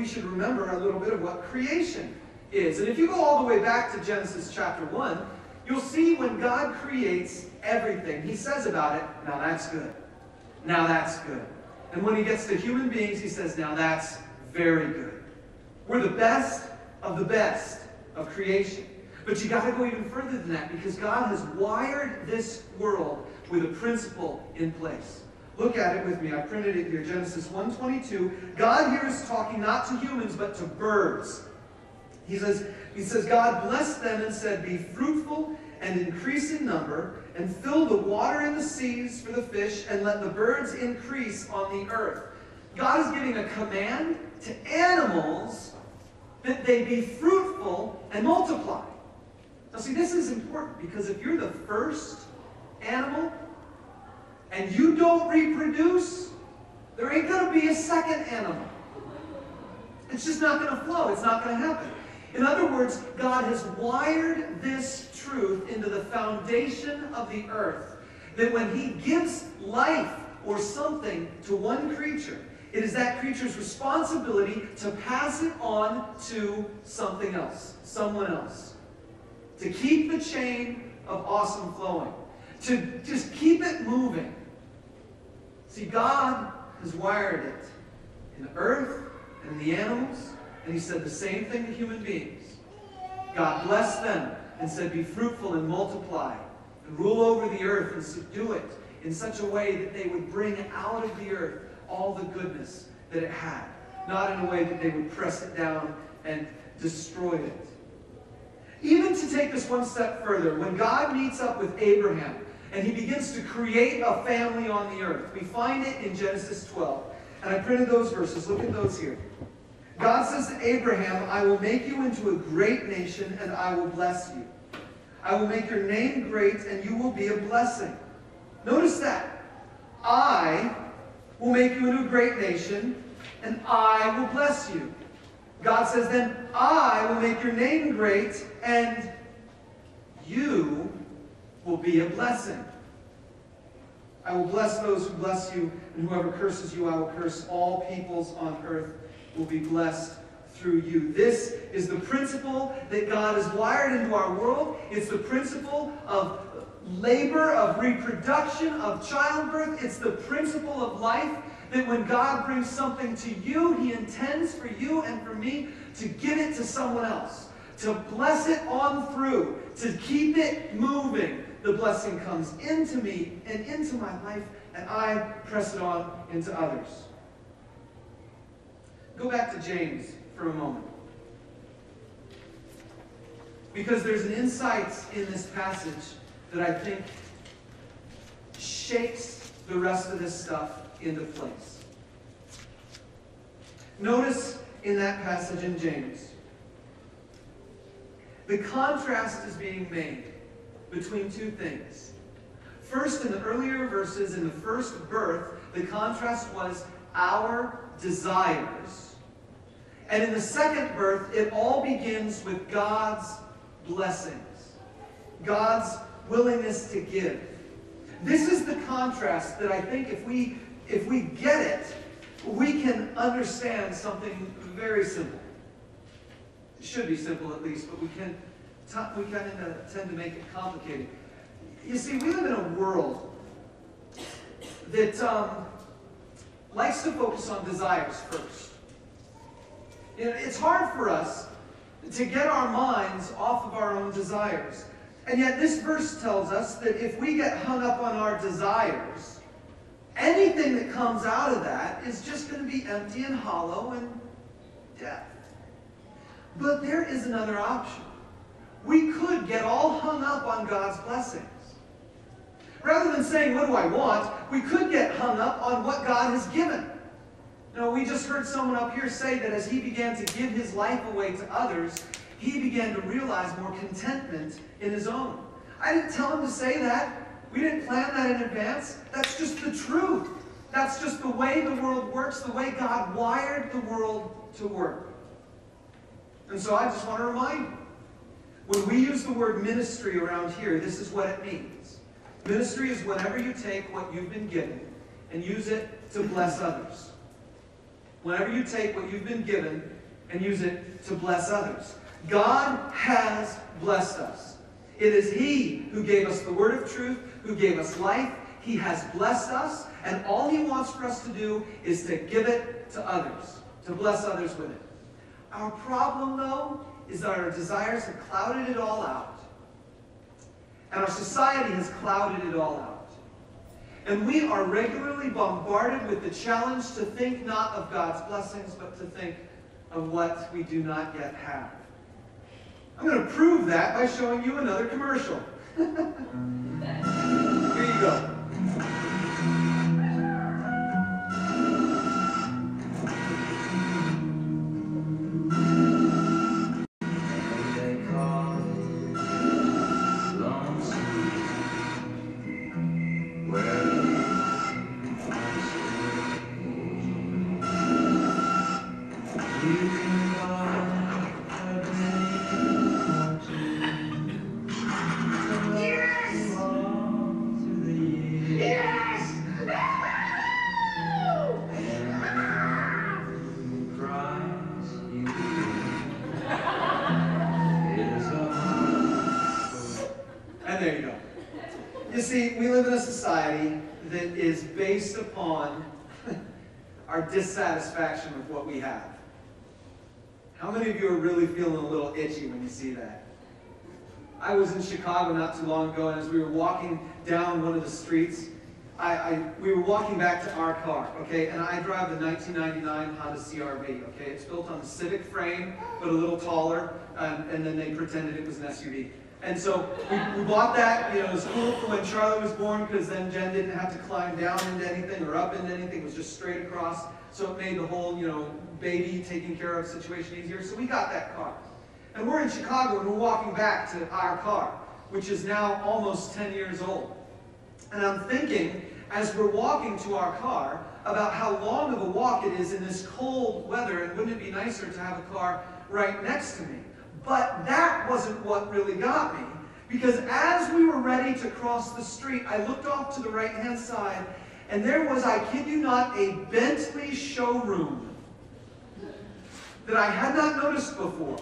we should remember a little bit of what creation is. And if you go all the way back to Genesis chapter 1, you'll see when God creates everything, he says about it, now that's good. Now that's good. And when he gets to human beings, he says, now that's very good. We're the best of creation. But you got to go even further than that, because God has wired this world with a principle in place. Look at it with me. I printed it here. Genesis 1:22. God here is talking not to humans, but to birds. He says, God blessed them and said, be fruitful and increase in number, and fill the water in the seas for the fish, and let the birds increase on the earth. God is giving a command to animals that they be fruitful and multiply. Now see, this is important, because if you're the first animal and you don't reproduce, there ain't going to be a second animal. It's just not going to flow. It's not going to happen. In other words, God has wired this truth into the foundation of the earth, that when he gives life or something to one creature, it is that creature's responsibility to pass it on to something else, someone else. To keep the chain of awesome flowing. To just keep it moving. See, God has wired it in the earth and in the animals, and he said the same thing to human beings. God blessed them and said, be fruitful and multiply, and rule over the earth and subdue it in such a way that they would bring out of the earth all the goodness that it had. Not in a way that they would press it down and destroy it. Even to take this one step further, when God meets up with Abraham and he begins to create a family on the earth, we find it in Genesis 12. And I printed those verses. Look at those here. God says to Abraham, I will make you into a great nation, and I will bless you. I will make your name great, and you will be a blessing. Notice that. I will make you into a great nation, and I will bless you. God says then, I will make your name great, and you will be a blessing. I will bless those who bless you, and whoever curses you, I will curse. All peoples on earth will be blessed through you. This is the principle that God has wired into our world. It's the principle of labor, of reproduction, of childbirth. It's the principle of life, that when God brings something to you, he intends for you and for me to give it to someone else, to bless it on through, to keep it moving. The blessing comes into me and into my life, and I press it on into others. Go back to James for a moment. Because there's an insight in this passage that I think shakes the rest of this stuff into place. Notice in that passage in James, the contrast is being made between two things. First, in the earlier verses, in the first birth, the contrast was our desires. And in the second birth, it all begins with God's blessings. God's willingness to give. This is the contrast that I think if we get it, we can understand something very simple. It should be simple at least, but we kind of tend to make it complicated. You see, we live in a world that likes to focus on desires first. It's hard for us to get our minds off of our own desires. And yet this verse tells us that if we get hung up on our desires, anything that comes out of that is just going to be empty and hollow and death. But there is another option. We could get all hung up on God's blessings. Rather than saying, what do I want? We could get hung up on what God has given. We just heard someone up here say that as he began to give his life away to others, he began to realize more contentment in his own. I didn't tell him to say that. We didn't plan that in advance. That's just the truth. That's just the way the world works, the way God wired the world to work. And so I just want to remind you, when we use the word ministry around here, this is what it means. Ministry is whenever you take what you've been given and use it to bless others. whenever you take what you've been given and use it to bless others. God has blessed us. It is He who gave us the word of truth, who gave us life. He has blessed us, and all He wants for us to do is to give it to others, to bless others with it. Our problem, though, is that our desires have clouded it all out. And our society has clouded it all out. And we are regularly bombarded with the challenge to think not of God's blessings, but to think of what we do not yet have. I'm going to prove that by showing you another commercial. Here you go. There you go. You see, we live in a society that is based upon our dissatisfaction with what we have. How many of you are really feeling a little itchy when you see that? I was in Chicago not too long ago, and as we were walking down one of the streets, we were walking back to our car, okay? And I drive the 1999 Honda CR-V, okay? It's built on the Civic frame, but a little taller, and then they pretended it was an SUV. And so we bought that. You know, it was cool for when Charlie was born, because then Jen didn't have to climb down into anything or up into anything. It was just straight across. So it made the whole, baby taking care of situation easier. So we got that car. And we're in Chicago, and we're walking back to our car, which is now almost 10 years old. And I'm thinking, as we're walking to our car, about how long of a walk it is in this cold weather, and wouldn't it be nicer to have a car right next to me? But that wasn't what really got me, because as we were ready to cross the street, I looked off to the right-hand side, and there was, I kid you not, a Bentley showroom that I had not noticed before.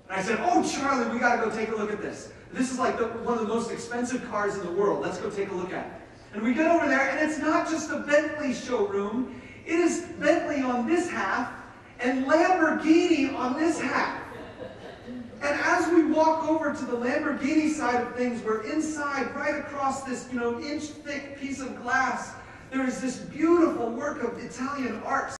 And I said, "Oh, Charlie, we got to go take a look at this. This is like one of the most expensive cars in the world. Let's go take a look at it." And we get over there, and it's not just a Bentley showroom. It is Bentley on this half, and Lamborghini on this half. And as we walk over to the Lamborghini side of things, we're inside, right across this, inch-thick piece of glass. There is this beautiful work of Italian art